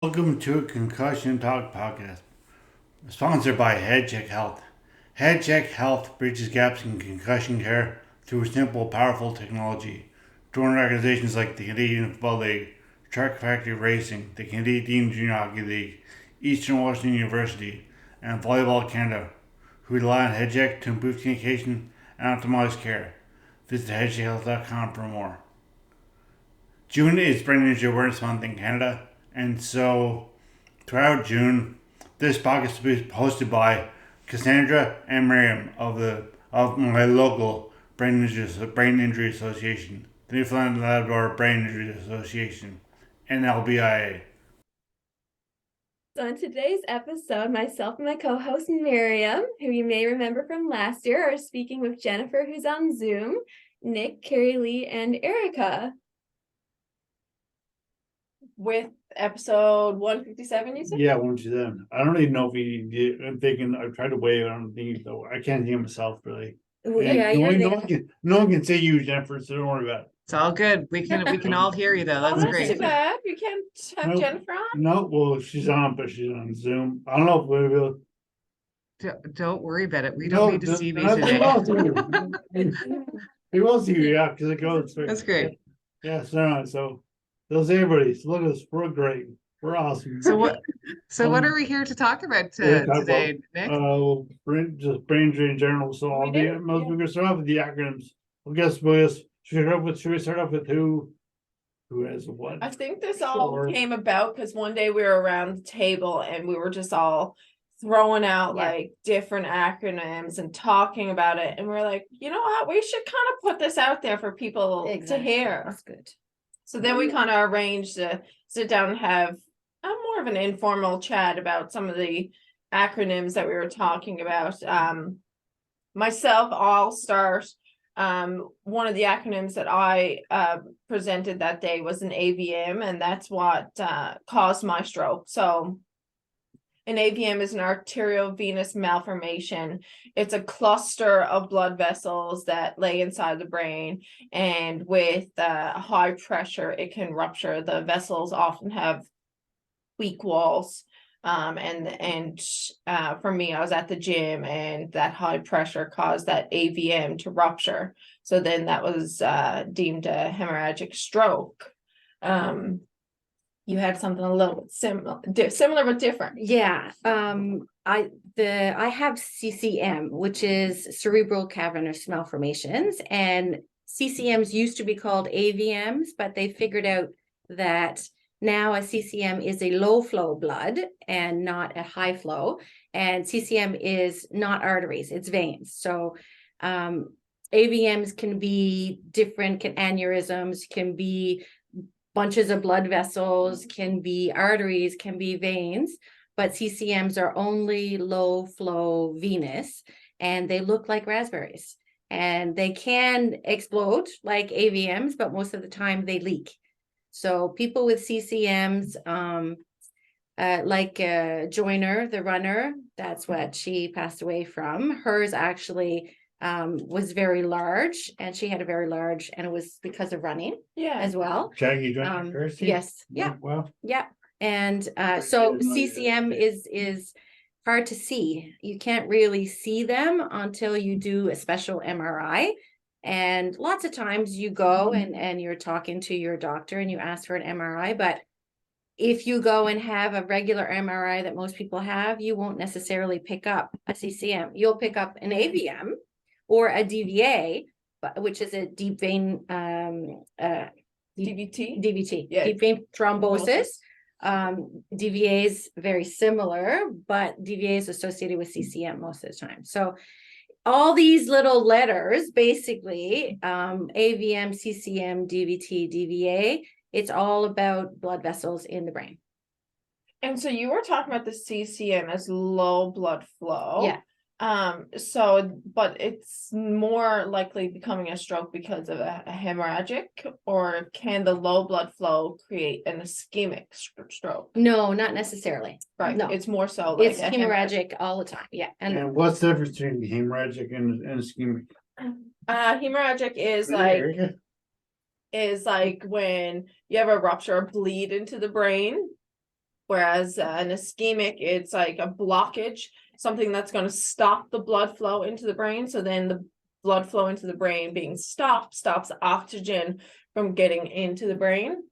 Welcome to a Concussion Talk podcast, sponsored by HeadCheck Health. HeadCheck Health bridges gaps in concussion care through simple, powerful technology. Join organizations like the Canadian Football League, Shark Factory Racing, the Canadian Junior Hockey League, Eastern Washington University, and Volleyball Canada, who rely on HeadCheck to improve communication and optimize care. Visit headcheckhealth.com for more. June is Brain Injury Awareness Month in Canada, and so throughout June, this podcast will be hosted by Cassandra and Miriam of my local Brain Injury Association, the Newfoundland Labrador Brain Injury Association, NLBIA. So in today's episode, myself and my co-host Miriam, who you may remember from last year, are speaking with Jennifer, who's on Zoom, Nick, Kerilee, and Erica. With episode 157, you said? Yeah, 157. I don't even know if we did. I'm thinking I've tried to weigh it on the though. I can't hear myself really. Yeah, no one can say you, Jennifer, so don't worry about it. It's all good. We can all hear you though. That's Not too great. bad. We can't have Nope. Jennifer on. No, well, she's on, but she's on Zoom. I don't know if we will. Don't worry about it. We don't need to see me today. We will see you, yeah, because it goes. That's great. Yeah, so those everybody. So look at us. We're great. We're awesome. So what are we here to talk about today, Nick? Just brain injury in general. So we're gonna start off with the acronyms. Should we start off with who has what? I think this all came about because one day we were around the table and we were just all throwing out like different acronyms and talking about it. And we're like, you know what? We should kind of put this out there for people to hear. That's good. So then we kind of arranged to sit down and have more of an informal chat about some of the acronyms that we were talking about. Myself, I'll start. One of the acronyms that I presented that day was an AVM, and that's what caused my stroke. So an AVM is an arteriovenous malformation. It's a cluster of blood vessels that lay inside the brain, and with high pressure, it can rupture. The vessels often have weak walls. And for me, I was at the gym, and that high pressure caused that AVM to rupture. So then that was deemed a hemorrhagic stroke. You had something a little bit similar but different. Yeah. I have CCM, which is cerebral cavernous malformations, and CCMs used to be called AVMs, but they figured out that now a CCM is a low flow blood and not a high flow, and CCM is not arteries, it's veins. So AVMs can be different, aneurysms, can be bunches of blood vessels, can be arteries, can be veins, but CCMs are only low flow venous, and they look like raspberries, and they can explode like AVMs, but most of the time they leak. So people with CCMs, like Joyner, the runner, that's what she passed away from. Hers actually was very large, and she had a very large, and it was because of running as well. Shaggy Yes. Yeah. Well, yeah. And so CCM is hard to see. You can't really see them until you do a special MRI. And lots of times you go and you're talking to your doctor and you ask for an MRI, but if you go and have a regular MRI that most people have, you won't necessarily pick up a CCM. You'll pick up an AVM or a DVA, which is a deep vein DVT, deep vein thrombosis. DVA is very similar, but DVA is associated with CCM most of the time. So all these little letters, basically, AVM, CCM, DVT, DVA, it's all about blood vessels in the brain. And so you were talking about the CCM as low blood flow. Yeah. But it's more likely becoming a stroke because of a hemorrhagic, or can the low blood flow create an ischemic stroke? No, not necessarily. Right. No. It's more so like it's hemorrhagic all the time. Yeah. And what's the difference between hemorrhagic and ischemic? Hemorrhagic is like when you have a rupture or bleed into the brain, Whereas an ischemic, it's like a blockage, something that's going to stop the blood flow into the brain. So then the blood flow into the brain being stops oxygen from getting into the brain.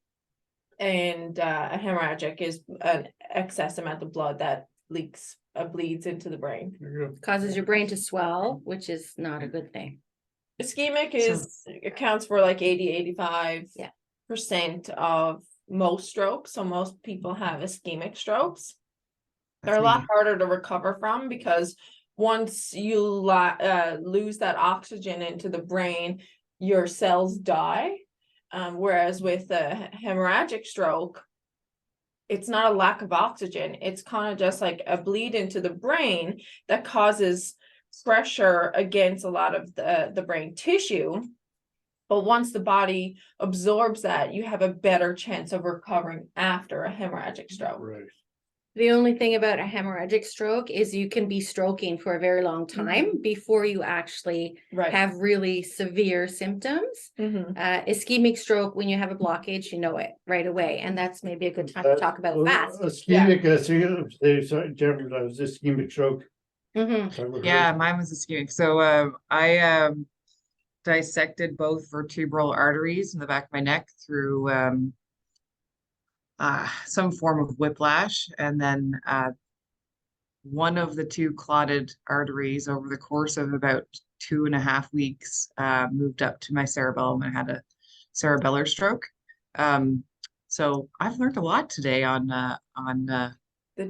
And a hemorrhagic is an excess amount of blood that bleeds into the brain. Causes your brain to swell, which is not a good thing. Ischemic accounts for like 80-85% of most strokes. So most people have ischemic strokes. They're a lot harder to recover from, because once you lose that oxygen into the brain, your cells die. Whereas with a hemorrhagic stroke, it's not a lack of oxygen. It's kind of just like a bleed into the brain that causes pressure against a lot of the brain tissue. But once the body absorbs that, you have a better chance of recovering after a hemorrhagic stroke. Right. The only thing about a hemorrhagic stroke is you can be stroking for a very long time before you actually have really severe symptoms. Ischemic stroke, when you have a blockage, you know it right away. And that's maybe a good time to talk about fast. Ischemic, Jennifer, that was ischemic stroke. Yeah, mine was ischemic. So I dissected both vertebral arteries in the back of my neck through some form of whiplash, and then one of the two clotted arteries over the course of about 2.5 weeks moved up to my cerebellum and had a cerebellar stroke. So I've learned a lot today on the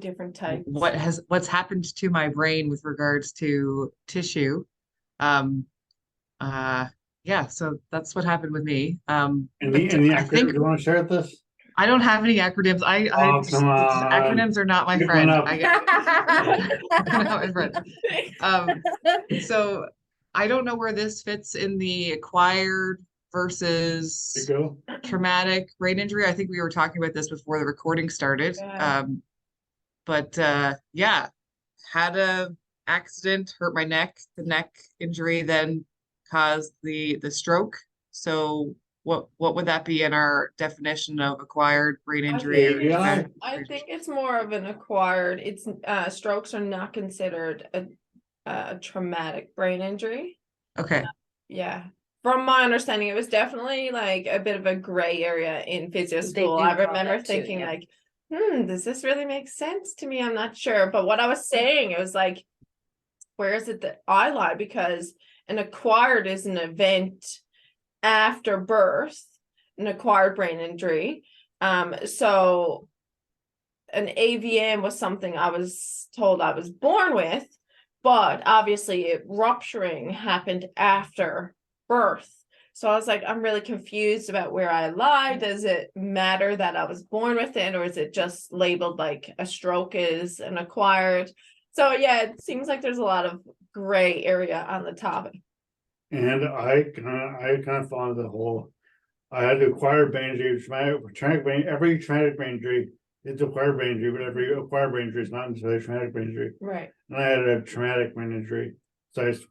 different types. What's happened to my brain with regards to tissue. Yeah, so that's what happened with me. And the acronym you want to share with us? I don't have any acronyms. Come on. Acronyms are not my friend. Not my friend. So I don't know where this fits in the acquired versus traumatic brain injury. I think we were talking about this before the recording started. But yeah, had a accident, hurt my neck. The neck injury then caused the stroke. So what would that be in our definition of acquired brain injury? I think it's more of an acquired. It's strokes are not considered a traumatic brain injury. Okay. Yeah. From my understanding, it was definitely like a bit of a gray area in physio school. I remember thinking like, does this really make sense to me? I'm not sure. But what I was saying, it was like, where is it that I lie? Because an acquired is an event after birth, an acquired brain injury. So an AVM was something I was told I was born with, but obviously it rupturing happened after birth. So I was like, I'm really confused about where I lie. Does it matter that I was born with it, or is it just labeled like a stroke is an acquired? So yeah, it seems like there's a lot of gray area on the topic. And I kind of found the whole. I had acquired brain injury, traumatic brain. Every traumatic brain injury is acquired brain injury, but every acquired brain injury is not necessarily traumatic brain injury. Right. And I had a traumatic brain injury, so I just,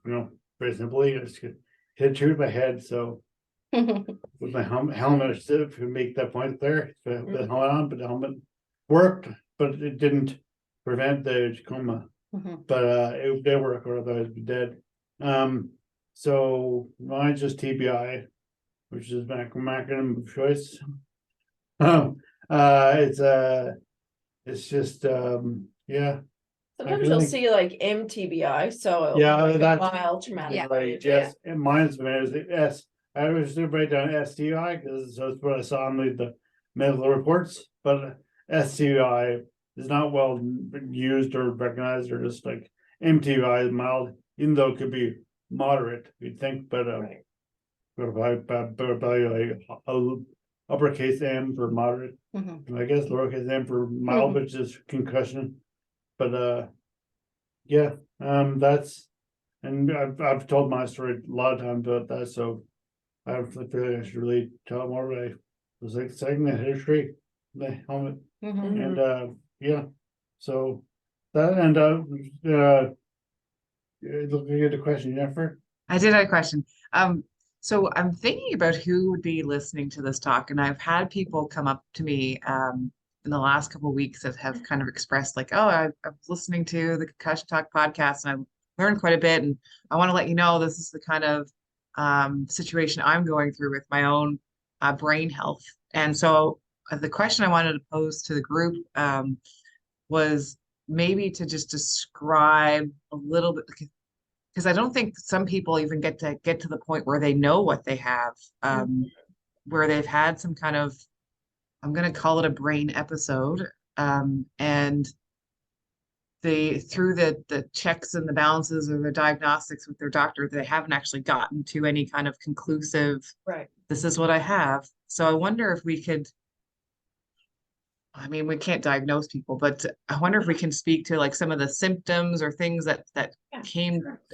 very simply, I just hit with my head. So with my helmet, to make that point there, with the helmet on, but the helmet worked, but it didn't prevent the coma. But it did work, or otherwise I'd be dead. So mine's just TBI, which is my acronym of choice. It's just yeah. Sometimes you'll see like MTBI, so that's mild traumatic. Right. Yes, and mine's S. I was to write down STI because that's what I saw on the medical reports, but STI is not well used or recognized, or just like MTBI is mild, even though it could be moderate, you'd think, but uppercase M for moderate, I guess lowercase m for mild, which is concussion. But yeah, that's, and I've told my story a lot of times about that, so I feel like I should really tell it more. But I was like saying the history, the helmet, and yeah, so that, and looking at the question, Jennifer. I did have a question. So I'm thinking about who would be listening to this talk, and I've had people come up to me in in the last couple of weeks that have kind of expressed like, oh, I was listening to the Concussion Talk podcast and I learned quite a bit. And I want to let you know this is the kind of situation I'm going through with my own brain health. And so the question I wanted to pose to the group was maybe to just describe a little bit, because I don't think some people even get to the point where they know what they have, where they've had some kind of, I'm going to call it a brain episode, and through the checks and the balances or the diagnostics with their doctor, they haven't actually gotten to any kind of conclusive, Right. this is what I have. So I wonder if we could, I mean, we can't diagnose people, but I wonder if we can speak to like some of the symptoms or things that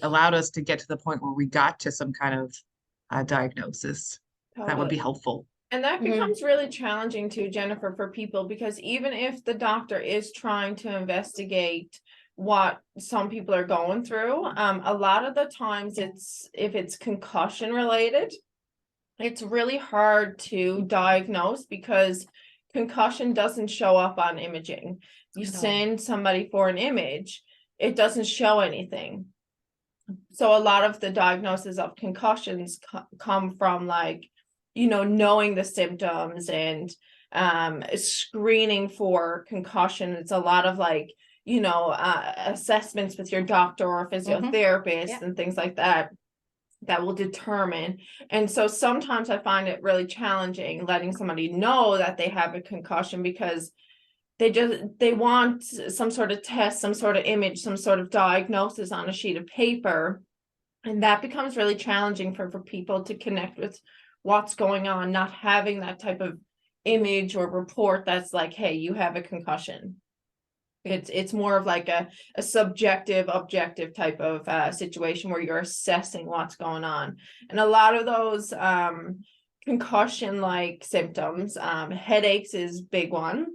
allowed us to get to the point where we got to some kind of diagnosis. That would be helpful. And that becomes really challenging too, Jennifer, for people, because even if the doctor is trying to investigate what some people are going through, a lot of the times if it's concussion related, it's really hard to diagnose because concussion doesn't show up on imaging. You send somebody for an image, it doesn't show anything. So a lot of the diagnosis of concussions come from like, knowing the symptoms and screening for concussion. It's a lot of like, assessments with your doctor or physiotherapist and things like that will determine. And so sometimes I find it really challenging letting somebody know that they have a concussion because they want some sort of test, some sort of image, some sort of diagnosis on a sheet of paper. And that becomes really challenging for people to connect with what's going on, not having that type of image or report that's like, hey, you have a concussion. It's more of like a subjective, objective type of situation where you're assessing what's going on. And a lot of those concussion-like symptoms, headaches is big one.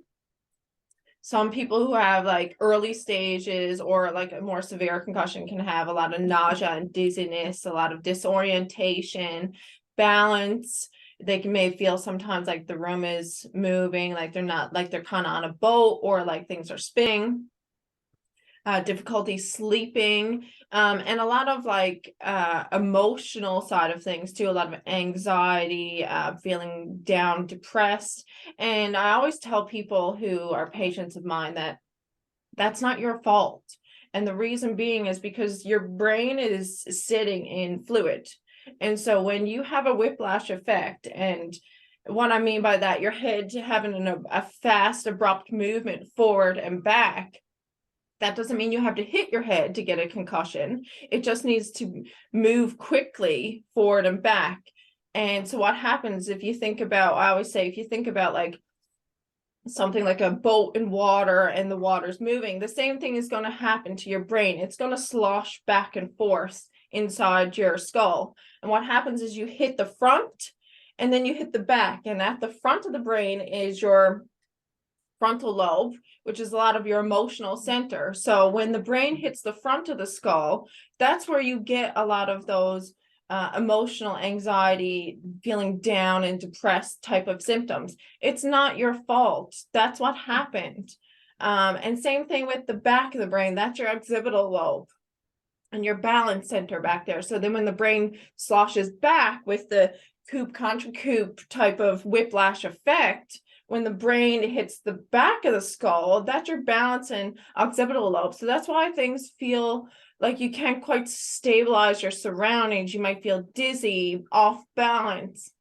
Some people who have like early stages or like a more severe concussion can have a lot of nausea and dizziness, a lot of disorientation, balance. They may feel sometimes like the room is moving, like they're not, like they're kind of on a boat or like things are spinning, difficulty sleeping, and a lot of like emotional side of things too, a lot of anxiety, feeling down, depressed. And I always tell people who are patients of mine that that's not your fault. And the reason being is because your brain is sitting in fluid. And so when you have a whiplash effect, and what I mean by that, your head having a fast, abrupt movement forward and back, that doesn't mean you have to hit your head to get a concussion. It just needs to move quickly forward and back. And so what happens if you think about, I always say, if you think about like something like a boat in water and the water's moving, the same thing is going to happen to your brain. It's going to slosh back and forth inside your skull. And what happens is you hit the front and then you hit the back. And at the front of the brain is your frontal lobe, which is a lot of your emotional center. So when the brain hits the front of the skull, that's where you get a lot of those emotional anxiety, feeling down and depressed type of symptoms. It's not your fault. That's what happened. And same thing with the back of the brain. That's your occipital lobe and your balance center back there. So then when the brain sloshes back with the coup contra coup type of whiplash effect, when the brain hits the back of the skull, that's your balance and occipital lobe. So that's why things feel like you can't quite stabilize your surroundings. You might feel dizzy, off balance.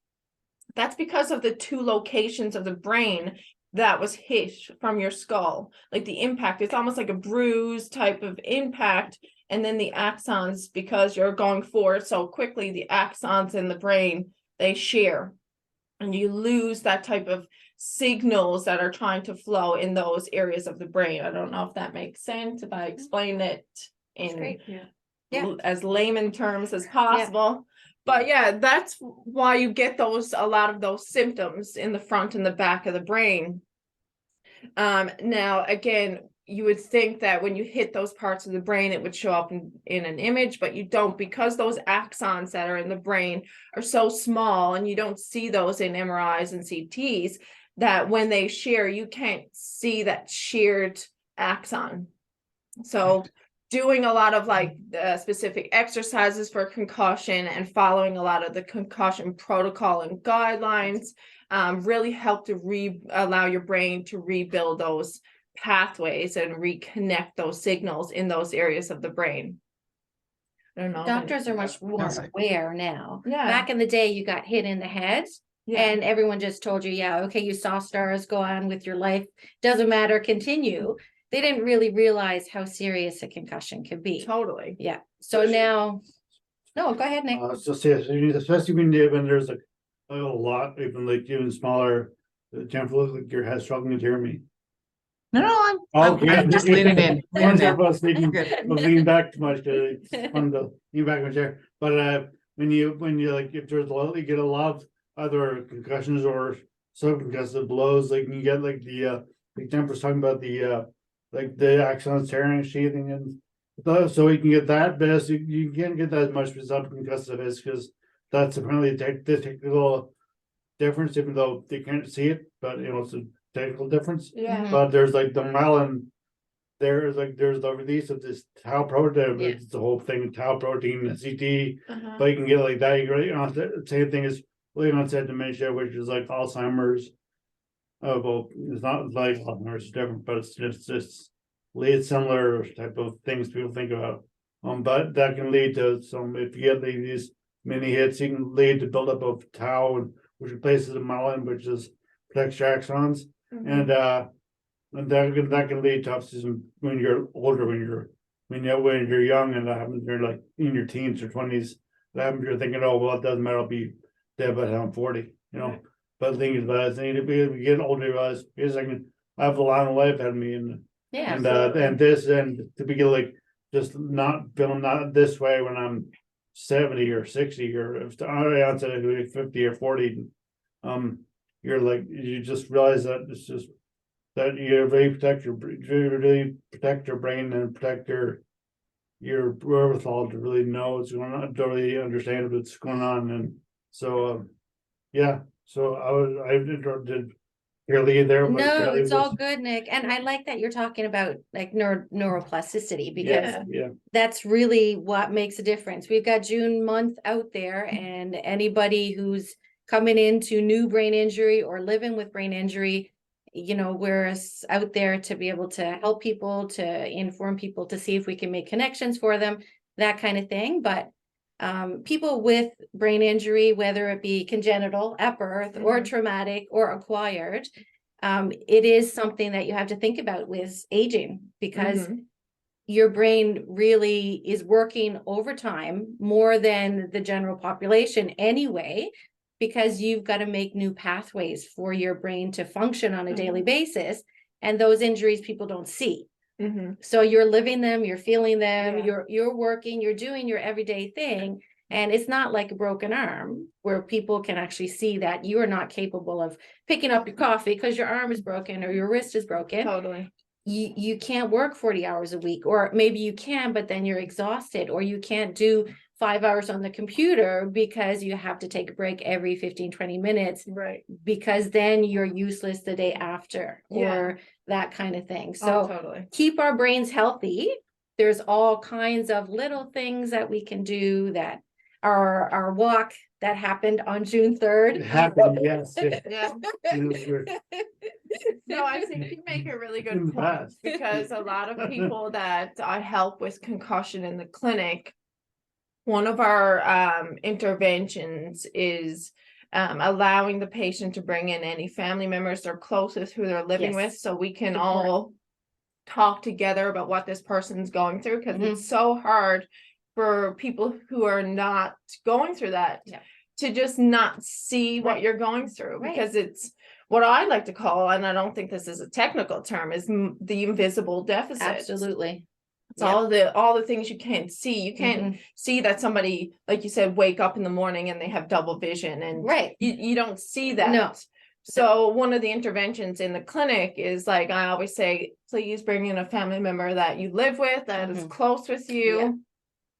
That's because of the two locations of the brain that was hit from your skull. Like the impact, it's almost like a bruise type of impact. And then the axons, because you're going forward so quickly, the axons in the brain, they shear. And you lose that type of signals that are trying to flow in those areas of the brain. I don't know if that makes sense, if I explain it in as layman terms as possible. But yeah, that's why you get a lot of those symptoms in the front and the back of the brain. Now, again, you would think that when you hit those parts of the brain, it would show up in an image, but you don't, because those axons that are in the brain are so small and you don't see those in MRIs and CTs. that when they shear, you can't see that sheared axon. So doing a lot of like specific exercises for concussion and following a lot of the concussion protocol and guidelines really help to allow your brain to rebuild those pathways and reconnect those signals in those areas of the brain. I don't know. Doctors are much more That's right. aware now. Yeah. Back in the day, you got hit in the head. Yeah. And everyone just told you, yeah, okay, you saw stars, go on with your life. Doesn't matter, continue. They didn't really realize how serious a concussion could be. Totally. Yeah. So now, no, go ahead, Nick. Especially when there's a lot, even smaller, Jennifer, look like your head struggling to hear me. No, I'm just leaning in. Once I Leaning in. was leaning, Good. I was leaning back too much, it's fun to lean back in my chair. But when you like, if there's a lot, you get a lot of either concussions or subconcussive blows, like you get like like Jennifer's talking about the axon tearing, sheathing, and so you can get that, but you can't get that much with subconcussive is because that's apparently the technical difference, even though they can't see it, but it's a technical difference. Yeah. But there's like the myelin, there's the release of this tau protein, Yeah. it's the whole thing, tau protein, CT, Uh-huh. but you can get like that. You really the same thing as late onset dementia, which is like Alzheimer's. Well, it's not like Alzheimer's, it's different, but it's just lead similar type of things people think about. But that can lead to some, if you get these mini hits, you can lead to buildup of tau, which replaces the myelin, which is protects your axons, Mhm. and that can lead to autism when you're older, when you're young, and that happens, you're like in your teens or 20s. That happens, you're thinking, oh well, it doesn't matter, I'll be dead by the time I'm 40, Right. But the thing is, I need to be getting older, you realize, because I have a long life ahead of me, and Yeah. and to be like just not feeling not this way when I'm 70 or 60 or if I say 50 or 40, you're like, you just realize that it's just that you really protect your brain and protect your wherewithal to really know what's going on, to really understand what's going on. And so yeah, so I interrupted Kerilee there. But No, Kerilee it's all was- good, Nick. And I like that you're talking about like neuroplasticity because Yeah. that's really what makes a difference. We've got June month out there, and anybody who's coming into new brain injury or living with brain injury, we're out there to be able to help people, to inform people, to see if we can make connections for them, that kind of thing. But people with brain injury, whether it be congenital at birth or Mhm. traumatic or acquired, it is something that you have to think about with aging, because Mhm. your brain really is working overtime more than the general population anyway, because you've got to make new pathways for your brain to function on a daily basis. And those injuries people don't see. Mhm. So you're living them, you're feeling them, Yeah. you're working, you're doing your everyday thing. And it's not like a broken arm where people can actually see that you are not capable of picking up your coffee because your arm is broken or your wrist is broken. Totally. You can't work 40 hours a week, or maybe you can, but then you're exhausted, or you can't do 5 hours on the computer because you have to take a break every 15-20 minutes, Right. because then you're useless the day after, Yeah. or that kind of thing. Oh, So totally. keep our brains healthy. There's all kinds of little things that we can do. That our walk that happened on June 3rd. It happened, yes. Yeah. No, I think you make a really In good the point, past. because a lot of people that I help with concussion in the clinic, one of our interventions is allowing the patient to bring in any family members or closest who they're living with, Yes. so we can Support. all talk together about what this person's going through, because Mhm. it's so hard for people who are not going through that Yeah. to just not see what Right. you're going through, Right. because it's what I like to call, and I don't think this is a technical term, is the invisible deficit. Absolutely. It's Yeah. all the things you can't see. You can't Mhm. see that somebody, like you said, wake up in the morning and they have double vision, and Right. you don't see that. No. So one of the interventions in the clinic is, like, I always say, please bring in a family member that you live with, that is Mhm. close with you. Yeah.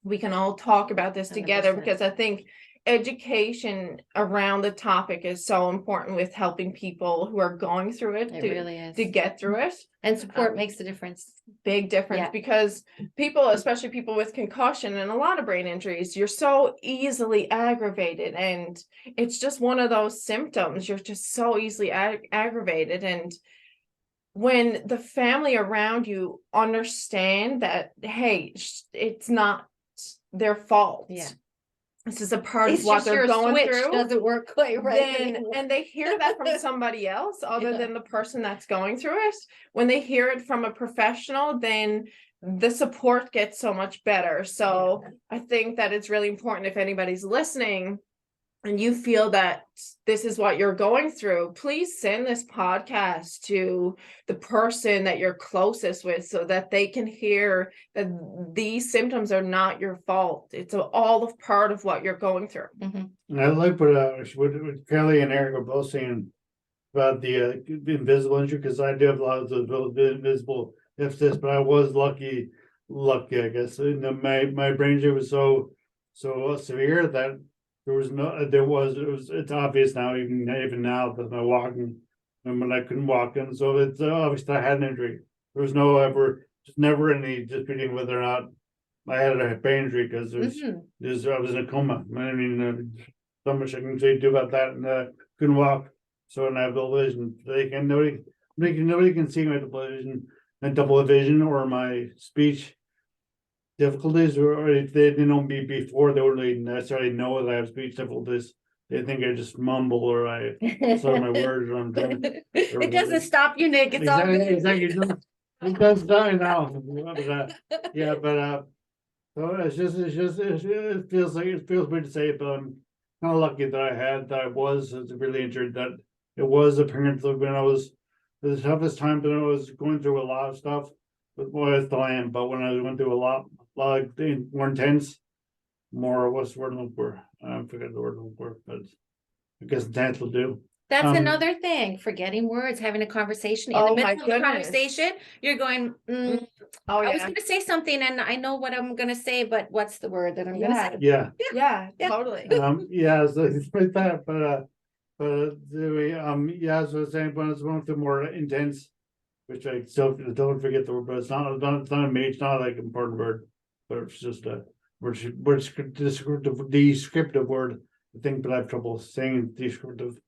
We can all talk about this together, 100%. because I think education around the topic is so important with helping people who are going through it, It to, really is. to get through it. And support makes a difference. Big difference, Yeah. because people, especially people with concussion and a lot of brain injuries, you're so easily aggravated, and it's just one of those symptoms. You're just so easily aggravated, and when the family around you understand that, hey, it's not their fault. Yeah. This is a part It's of what just they're your going switch through. doesn't work quite right. Then, and they hear that from somebody else other Yeah. than the person that's going through it. When they hear it from a professional, then the support gets so much better. So I think that it's really important, if anybody's listening and you feel that this is what you're going through, please send this podcast to the person that you're closest with, so that they can hear that these symptoms are not your fault. It's all a part of what you're going through. Mhm. And I like what Kerilee and Eric are both saying about the invisible injury, because I do have a lot of those invisible deficits, but I was lucky, I guess. My brain injury was so severe that it's obvious now, even now, that my walking, and when I couldn't walk, and so it's obvious that I had an injury. There was never any disputing whether or not I had a brain injury, because Mhm. I was in a coma. I mean, so much I can say do about that, and couldn't walk. So, and I have double vision. Nobody can see my double vision or my speech difficulties, or if they didn't know me before, they wouldn't necessarily know that I have speech difficulties. They think I just mumble, or I slur my words, or I'm trying. It doesn't stop you, Nick. It's all good. Exactly. It does die now. But, yeah, but so it feels weird to say it, but I'm kind of lucky that I was really injured. That it was apparent that when I was the toughest time, when I was going through a lot of stuff. But boy, I still am. But when I went through a lot more intense, what's the word I'm looking for? I forget the word I'm looking for, but I guess intense will do. That's another thing, forgetting words, having a conversation. In Oh the my middle of the goodness. conversation, you're going, Oh I was yeah, gonna say something and I know what I'm gonna say, but what's the word that I'm gonna say? Yeah. yeah, Yeah. totally. Yeah, so it's like that, but yeah, so I was saying, when it's going through more intense, which I still don't forget the word, but it's not it's not like an important word, but it's just a descriptive word. I think, but I have trouble saying descriptive.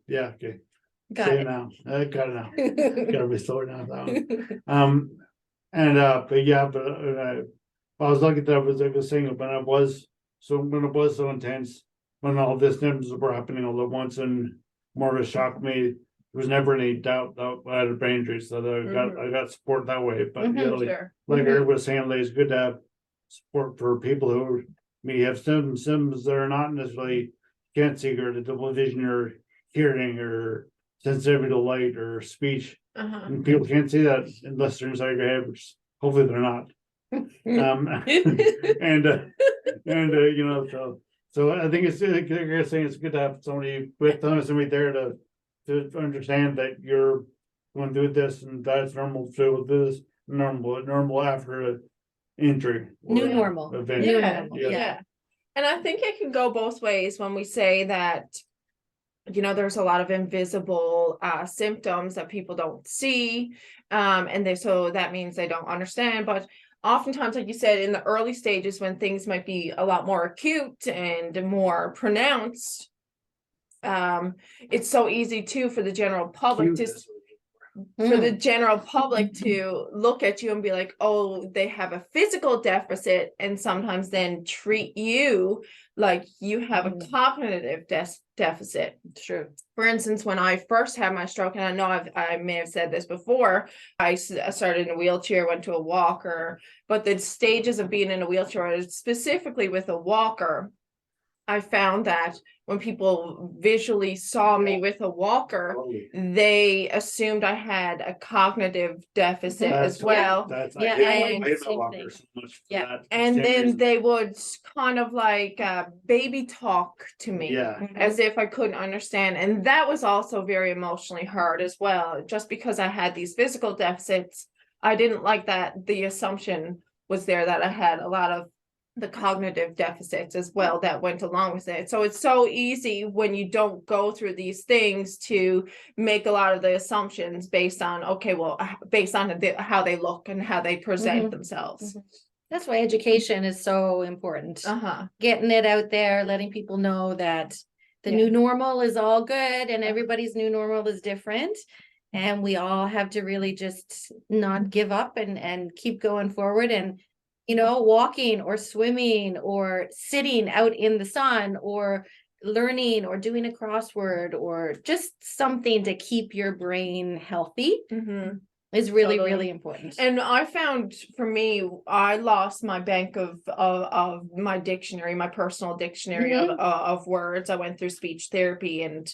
Yeah, okay. Got Say it. it now. I got it now. Gotta restore now that one. But yeah, I was lucky that I was saying it when it was so intense, when all this symptoms were happening all at once, and more of a shock to me. There was never any doubt that I had a brain injury, so that I got support that way. But yeah, Sure. like Eric was saying, like, it's good to have support for people who may have symptoms that are not necessarily can't see, or the double vision, or hearing, or sensitivity to light, or speech. Uh-huh. And people can't see that unless they're inside your head, which hopefully they're not. So I think it's like you're saying, it's good to have somebody there to understand that you're going through this, and that's normal. So this normal after an injury. New or normal. event. New Yeah, normal. yeah. And I think it can go both ways when we say that, there's a lot of invisible symptoms that people don't see. So that means they don't understand. But oftentimes, like you said, in the early stages, when things might be a lot more acute and more pronounced, it's so easy too for the general public to look at you and be like, oh, they have a physical deficit, and sometimes then treat you like you have a cognitive deficit. True. For instance, when I first had my stroke, and I know I may have said this before, I started in a wheelchair, went to a walker, but the stages of being in a wheelchair, specifically with a walker, I found that when people visually saw me with a walker, they assumed I had a cognitive deficit as well. Yeah, I I hate am my the same walker thing. so much for Yeah. that. And same then reason. they would kind of like baby talk to me, Yeah. as if I couldn't understand. And that was also very emotionally hard as well. Just because I had these physical deficits, I didn't like that the assumption was there that I had a lot of the cognitive deficits as well that went along with it. So it's so easy when you don't go through these things to make a lot of the assumptions based on, okay, well, based on how they look and how they present themselves. That's why education is so important. Getting it out there, letting people know that the new normal is all good and everybody's new normal is different. And we all have to really just not give up and keep going forward. And, you know, walking or swimming or sitting out in the sun or learning or doing a crossword or just something to keep your brain healthy is really, really important. And I found, for me, I lost my bank of my dictionary, my personal dictionary of words. I went through speech therapy, and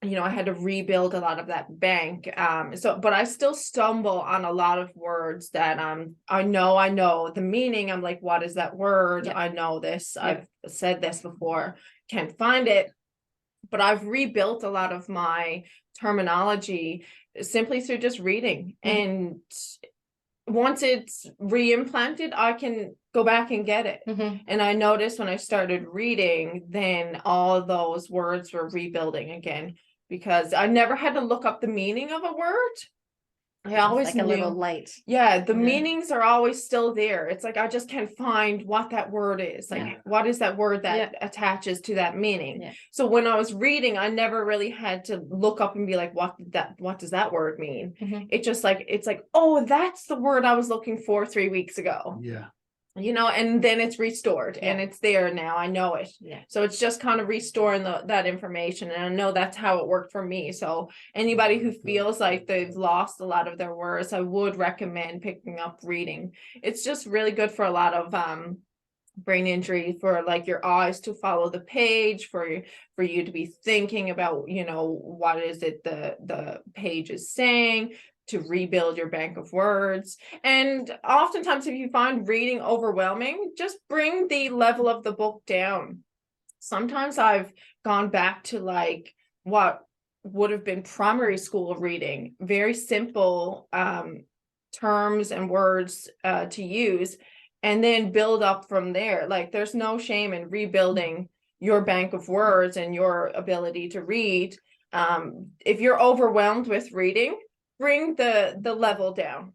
you know, I had to rebuild a lot of that bank. But I still stumble on a lot of words that I know the meaning. I'm like, what is that word? I know this. I've said this before, can't find it. But I've rebuilt a lot of my terminology simply through just reading. And once it's re-implanted, I can go back and get it. And I noticed when I started reading, then all those words were rebuilding again, because I never had to look up the meaning of a word. I always like knew. a little light. The meanings are always still there. It's like I just can't find what that word is. Like, what is that word that attaches to that meaning? So when I was reading, I never really had to look up and be like, what does that word mean? It's just like, it's like, oh, that's the word I was looking for 3 weeks ago. You know, and then it's restored and it's there now. I know it. So it's just kind of restoring that information. And I know that's how it worked for me. So anybody who feels like they've lost a lot of their words, I would recommend picking up reading. It's just really good for a lot of brain injury, for like your eyes to follow the page, for you to be thinking about, you know, what is it the page is saying, to rebuild your bank of words. And oftentimes, if you find reading overwhelming, just bring the level of the book down. Sometimes I've gone back to like what would have been primary school reading, very simple terms and words to use, and then build up from there. Like, there's no shame in rebuilding your bank of words and your ability to read. If you're overwhelmed with reading, bring the level down,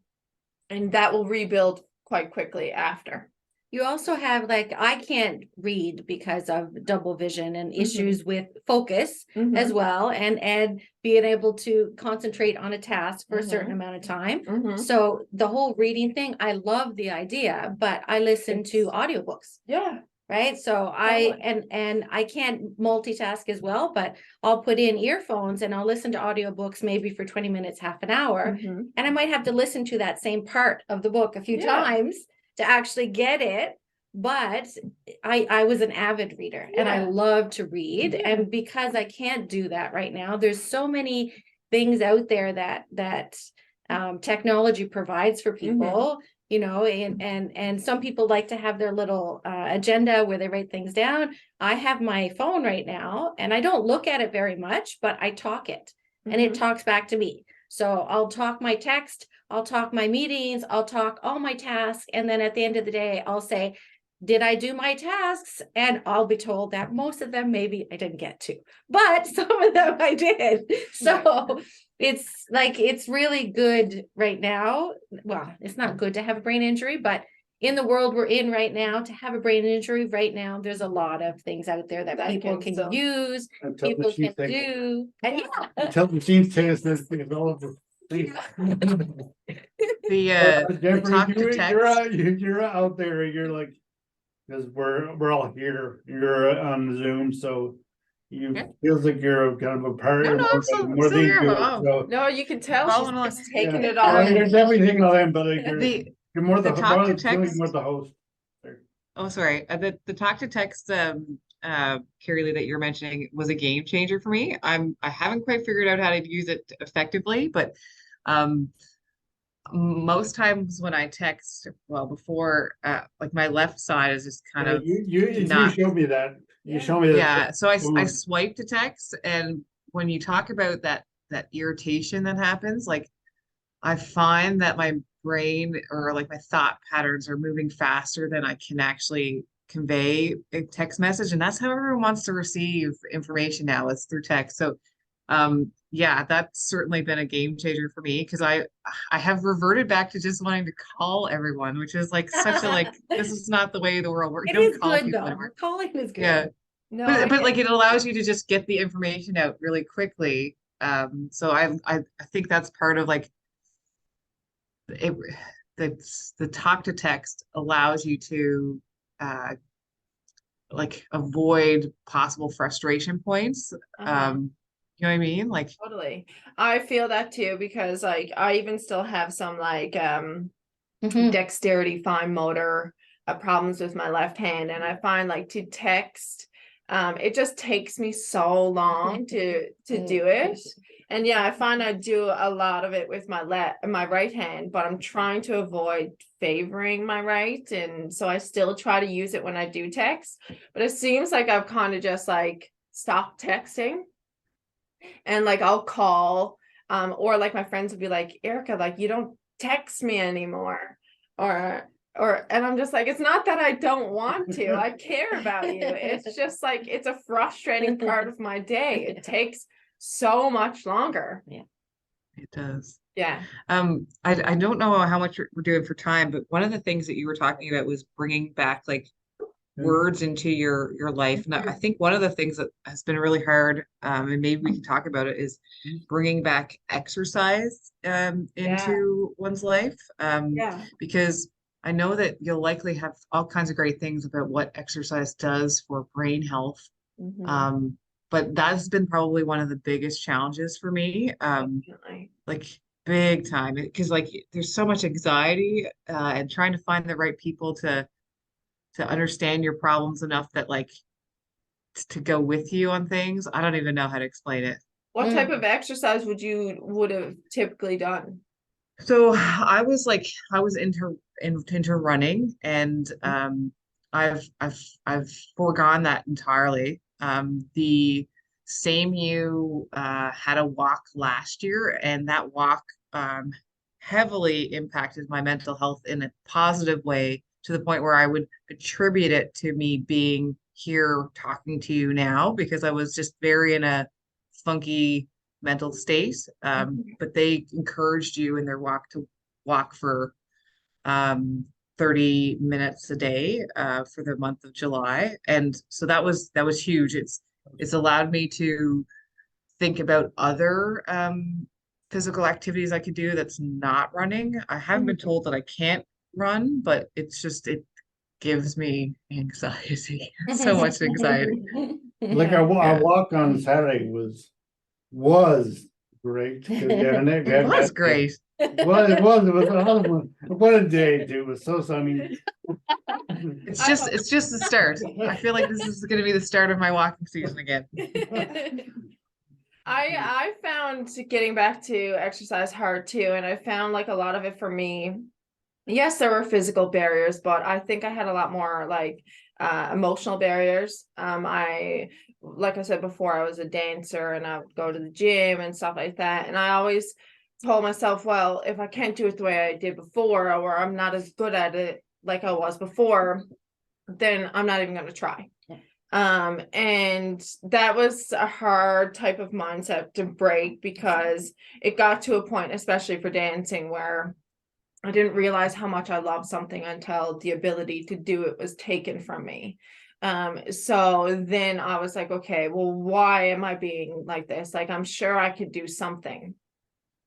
and that will rebuild quite quickly after. You also have, like, I can't read because of double vision and issues with focus as well, and being able to concentrate on a task for a certain amount of time. So the whole reading thing, I love the idea, but I listen to audiobooks. Right. So I can't multitask as well, but I'll put in earphones and I'll listen to audiobooks maybe for 20 minutes, half an hour. And I might have to listen to that same part of the book a few times to actually get it. But I was an avid reader and I love to read. And because I can't do that right now, there's so many things out there that technology provides for people. You know, and some people like to have their little agenda where they write things down. I have my phone right now and I don't look at it very much, but I talk it and it talks back to me. So I'll talk my text, I'll talk my meetings, I'll talk all my tasks. And then at the end of the day, I'll say, did I do my tasks? And I'll be told that most of them maybe I didn't get to, but some of them I did. So it's like, it's really good right now. Well, it's not good to have a brain injury, but in the world we're in right now, to have a brain injury right now, there's a lot of things out there that people can use, people can do. And Until the machines take us this thing over. The talk to text. You're out there. You're like, because we're all here. You're on Zoom, so you feels like you're kind of a part of more than you do. So, no, you can tell she's taking it all. all. There's everything on them, but like you're more the talk to text. More the host. Oh, sorry. The talk to text, Kerilee, that you're mentioning was a game changer for me. I haven't quite figured out how to use it effectively, but most times when I text, well, before like my left side is just kind of you showed me that. You showed me that. Yeah, so I swipe to text, and when you talk about that irritation that happens, like I find that my brain or like my thought patterns are moving faster than I can actually convey a text message. And that's how everyone wants to receive information now. It's through text. So yeah, that's certainly been a game changer for me because I have reverted back to just wanting to call everyone, which is like such a like this is not the way the world works. It You don't is call good people though. anymore. Calling is good. Yeah. No, But like it allows you to just get the information out really quickly. So I think that's part of like it, the talk to text allows you to like avoid possible frustration points. You know what I mean? Like totally. I feel that too because like I even still have some like dexterity, fine motor problems with my left hand, and I find like to text, it just takes me so long to do it. And yeah, I find I do a lot of it with my right hand, but I'm trying to avoid favoring my right, and so I still try to use it when I do text. But it seems like I've kind of just like stopped texting, and like I'll call, or like my friends would be like, Erica, like you don't text me anymore, or and I'm just like, it's not that I don't want to, I care about you. It's just like it's a frustrating part of my day. It takes so much longer. Yeah, it does. Yeah. I don't know how much we're doing for time, but one of the things that you were talking about was bringing back like words into your life. And I think one of the things that has been really hard, and maybe we can talk about it, is bringing back exercise into one's life. Because I know that you'll likely have all kinds of great things about what exercise does for brain health. But that's been probably one of the biggest challenges for me. Like big time, because like there's so much anxiety and trying to find the right people to understand your problems enough that like to go with you on things. I don't even know how to explain it. What type of exercise would have typically done? So I was into running, and I've foregone that entirely. The same you had a walk last year, and that walk heavily impacted my mental health in a positive way, to the point where I would attribute it to me being here talking to you now, because I was just very in a funky mental state. But they encouraged you in their walk to walk for 30 minutes a day for the month of July. And so that was huge. It's allowed me to think about other physical activities I could do that's not running. I haven't been told that I can't run, but it's just it gives me anxiety, so much anxiety. Like our walk on Saturday was great. It was great. It was awesome. What a day, dude. It was so sunny. It's just the start. I feel like this is going to be the start of my walking season again. I found getting back to exercise hard too, and I found like a lot of it for me. Yes, there were physical barriers, but I think I had a lot more like emotional barriers. Like I said before, I was a dancer and I would go to the gym and stuff like that. And I always told myself, well, if I can't do it the way I did before, or I'm not as good at it like I was before, then I'm not even going to try. And that was a hard type of mindset to break, because it got to a point, especially for dancing, where I didn't realize how much I loved something until the ability to do it was taken from me. So then I was like, okay, well, why am I being like this? Like, I'm sure I could do something.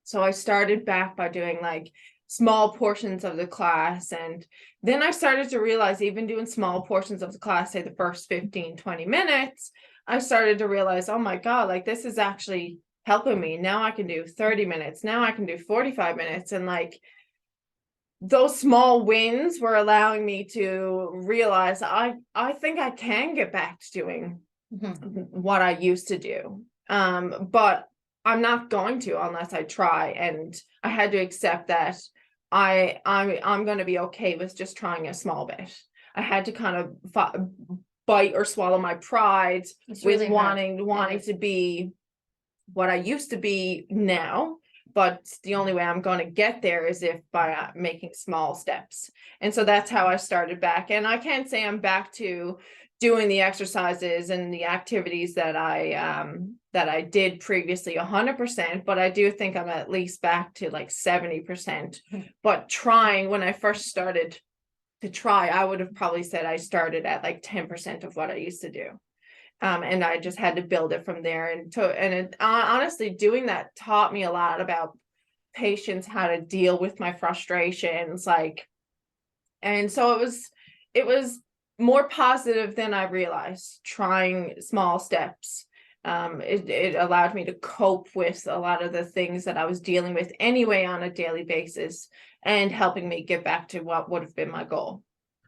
So I started back by doing like small portions of the class. And then I started to realize, even doing small portions of the class, say the first 15-20 minutes, I started to realize, oh my God, like this is actually helping me. Now I can do 30 minutes. Now I can do 45 minutes. And like, those small wins were allowing me to realize I think I can get back to doing what I used to do. But I'm not going to unless I try. And I had to accept that I'm going to be okay with just trying a small bit. I had to kind of bite or swallow my pride with wanting to be what I used to be now. but the only way I'm going to get there is if by making small steps. And so that's how I started back. And I can't say I'm back to doing the exercises and the activities that I did previously 100%, but I do think I'm at least back to like 70%. But trying, when I first started to try, I would have probably said I started at like 10% of what I used to do. And I just had to build it from there. Honestly, doing that taught me a lot about patience, how to deal with my frustrations, and so it was more positive than I realized, trying small steps. It allowed me to cope with a lot of the things that I was dealing with anyway on a daily basis, and helping me get back to what would have been my goal.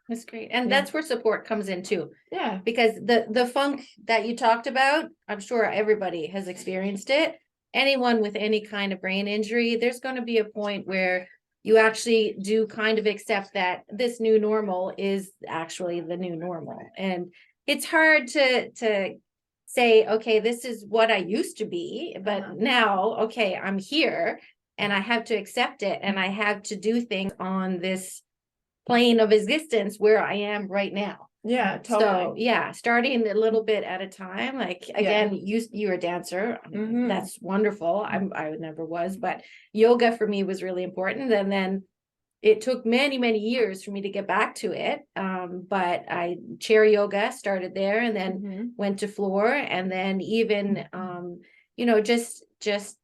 That's great. And Yeah. that's where support comes in too. Yeah. Because the funk that you talked about, I'm sure everybody has experienced it. Anyone with any kind of brain injury, there's going to be a point where you actually do kind of accept that this new normal is actually the new normal. And it's hard to say, okay, this is what I used to be, but now, okay, I'm here and I have to accept it, and I have to do things on this plane of existence where I am right now. Yeah, So totally. yeah, starting a little bit at a time. Like again, you're a dancer. Mhm. That's wonderful. I never was, but yoga for me was really important. And then it took many, many years for me to get back to it. But I chair yoga started there, and then Mhm. went to floor, and then even just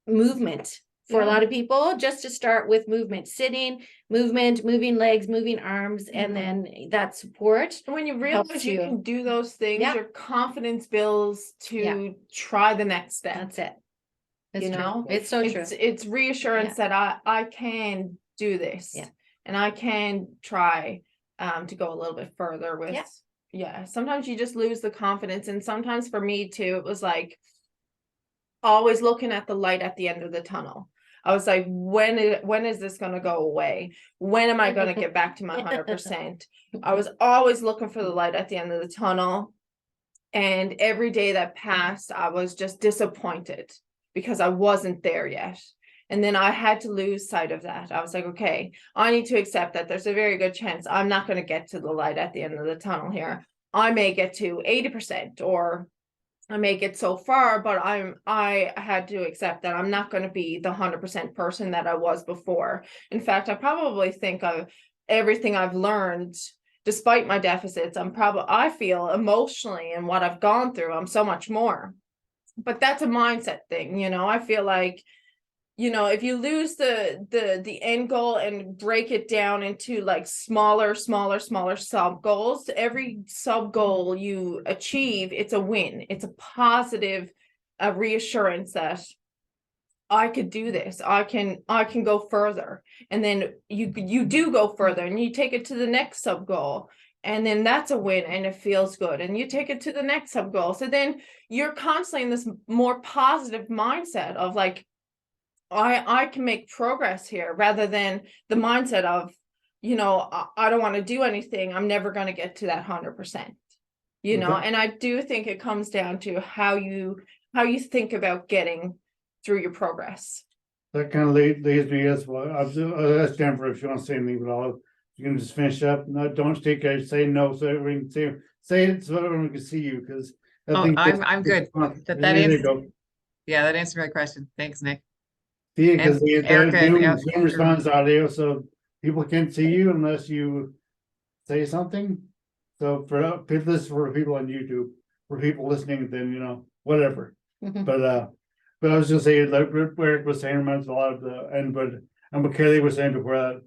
movement for a Yeah. lot of people, just to start with movement, sitting, movement, moving legs, moving arms, and Mhm. then that support. When you helps realize you you. can do those things, Yeah. your confidence builds to Yeah. try the next step. That's it. It's You true. know, It's so true. It's reassurance that I can do this. Yeah. And I can try to go a little bit further with. Yeah. Yeah. Sometimes you just lose the confidence, and sometimes for me too, it was like always looking at the light at the end of the tunnel. I was like, when is this going to go away? When am I going to get back to my 100%? I was always looking for the light at the end of the tunnel. And every day that passed, I was just disappointed because I wasn't there yet. And then I had to lose sight of that. I was like, okay, I need to accept that there's a very good chance I'm not going to get to the light at the end of the tunnel here. I may get to 80%, or I may get so far, but I had to accept that I'm not going to be the 100% person that I was before. In fact, I probably think of everything I've learned, despite my deficits, I feel emotionally and what I've gone through, I'm so much more. But that's a mindset thing, I feel like, if you lose the end goal and break it down into like smaller sub goals, every sub goal you achieve, it's a win. It's a positive reassurance that I could do this. I can go further. And then you do go further, and you take it to the next sub goal. And then that's a win, and it feels good. And you take it to the next sub goal. So then you're constantly in this more positive mindset of like, I can make progress here, rather than the mindset of, I don't want to do anything. I'm never going to get to that 100%, and I do think it comes down to how you think about getting through your progress. That kind of leads me as well. I'll ask Jennifer if you want to say anything, but you can just finish up. No, don't speak. I say no, so everyone can say it so everyone can see you, because I'm good. That That answered my question. Thanks, Nick. See, because Erica, Zoom responds audio, so people can't see you unless you say something. So this is for people on YouTube, for people listening, then whatever. But I was just saying, like Eric was saying, reminds a lot of and what Kerilee was saying before that,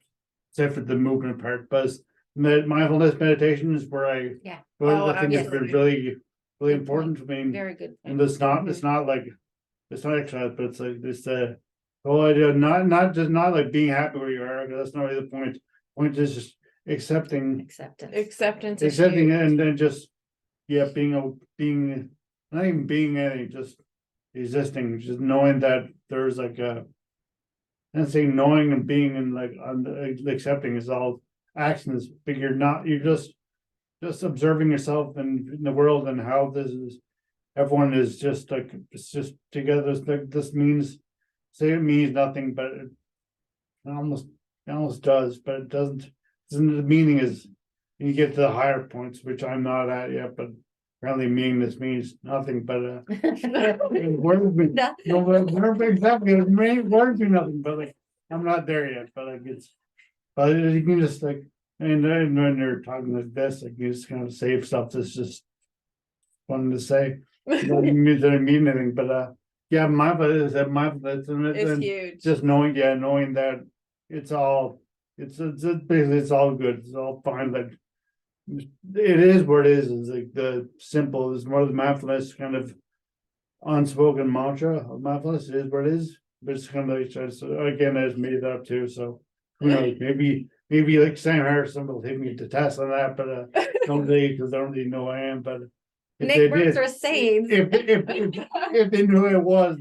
except for the movement part. But mindfulness meditation is where I think it's been really Good important. point. I mean, Very good. and it's not like it's not exercise, but it's like this whole idea, not like being happy where you are, because that's not really the point. The point is just accepting Acceptance it, and then just being not even being anything, just existing, just knowing that there's like and saying knowing and being and like accepting is all actions, but you're just observing yourself and in the world, and how everyone is just like, it's just together. This means say it means nothing, but it almost does, but it doesn't. The meaning is you get to the higher points, which I'm not at yet, but apparently meaningless means nothing, but words mean exactly words mean nothing, but like I'm not there yet, but like but you can just like and then when they're talking like this, like you just kind of save stuff that's just fun to say. Doesn't mean anything, but yeah, mindfulness It's huge. just knowing that it's all basically it's all good, it's all fine, like it is what it is like the simple is more of the mindfulness kind of unspoken mantra of mindfulness. It is what it is, but it's kind of like again I just made it up too, so who knows, maybe like Sam Harrison will take me to test on that, but don't they, because I don't really know who I am, but if they Nick works did, for saying. if they knew who it was,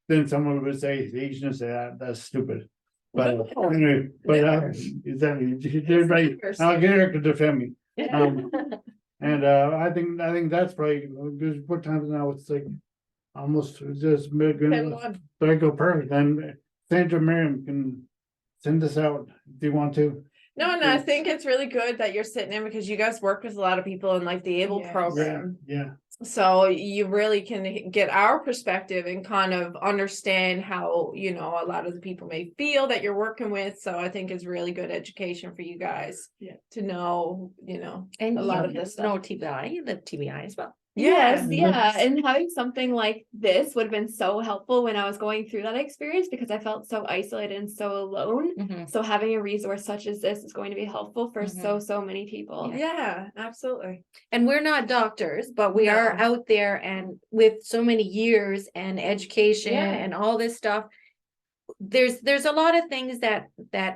then someone would say he shouldn't say that. That's stupid. But anyway, but exactly, right. I'll get Eric to defend me. And I think that's probably because what time is it now? It's like almost just go perfect. And Sandra, Miriam can send this out if you want to. No, and I think it's really good that you're sitting in because you guys work with a lot of people in like the ABLE program. Yeah. So you really can get our perspective and kind of understand how, you know, a lot of the people may feel that you're working with. So I think it's really good education for you guys to know, you know, And a lot of this stuff. No TBI, you live TBI as well. Yes, Yeah. yeah. And having something like this would have been so helpful when I was going through that experience because I felt so isolated and so alone. Mhm. So having a resource such as this is going to be helpful for Mhm. so many people. Yeah, absolutely. And we're not doctors, but we are No. out there and with so many years and education Yeah. and all this stuff. There's a lot of things that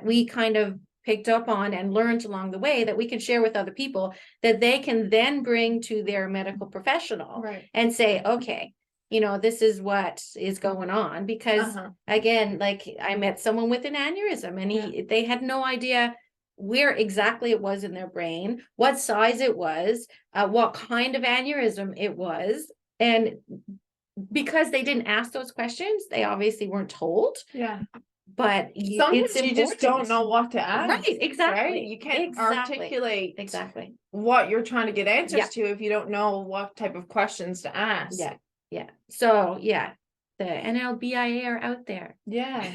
we kind of picked up on and learned along the way that we can share with other people that they can then bring to their medical professional Right. and say, okay, you know, this is what is going on. Because again, like I met someone with an aneurysm and they had no idea where exactly it was in their brain, what size it was, what kind of aneurysm it was. And because they didn't ask those questions, they obviously weren't told. Yeah. But Sometimes you just don't know what to ask. Right, exactly. Right? You can't articulate exactly what you're trying to get answers Yeah. to if you don't know what type of questions to ask. Yeah. So yeah, the NLBIA are out there. Yeah.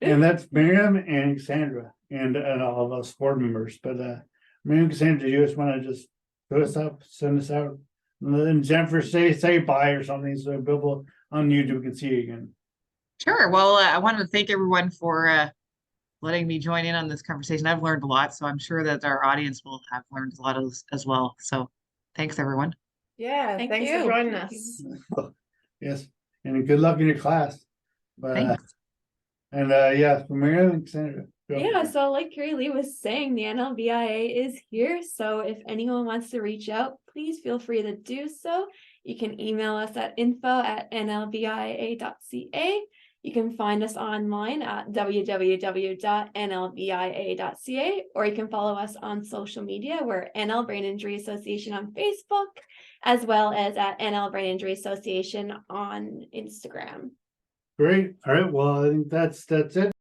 And that's Miriam and Cassandra and all of us board members. But Miriam, Cassandra, you just want to just put us up, send us out, and then Jennifer say bye or something so people on YouTube can see you again. Sure. Well, I wanted to thank everyone for letting me join in on this conversation. I've learned a lot, so I'm sure that our audience will have learned a lot as well. So thanks, everyone. Yeah. Thank Thanks you. for joining Thank us. Yes, and good luck in your class. But Thanks. and for Miriam and Cassandra. go. Yeah, so like Kerilee was saying, the NLBIA is here. So if anyone wants to reach out, please feel free to do so. You can email us at info@nlbia.ca. You can find us online at www.nlbia.ca, or you can follow us on social media. We're NL Brain Injury Association on Facebook, as well as at NL Brain Injury Association on Instagram. Great. All right. Well, I think that's it.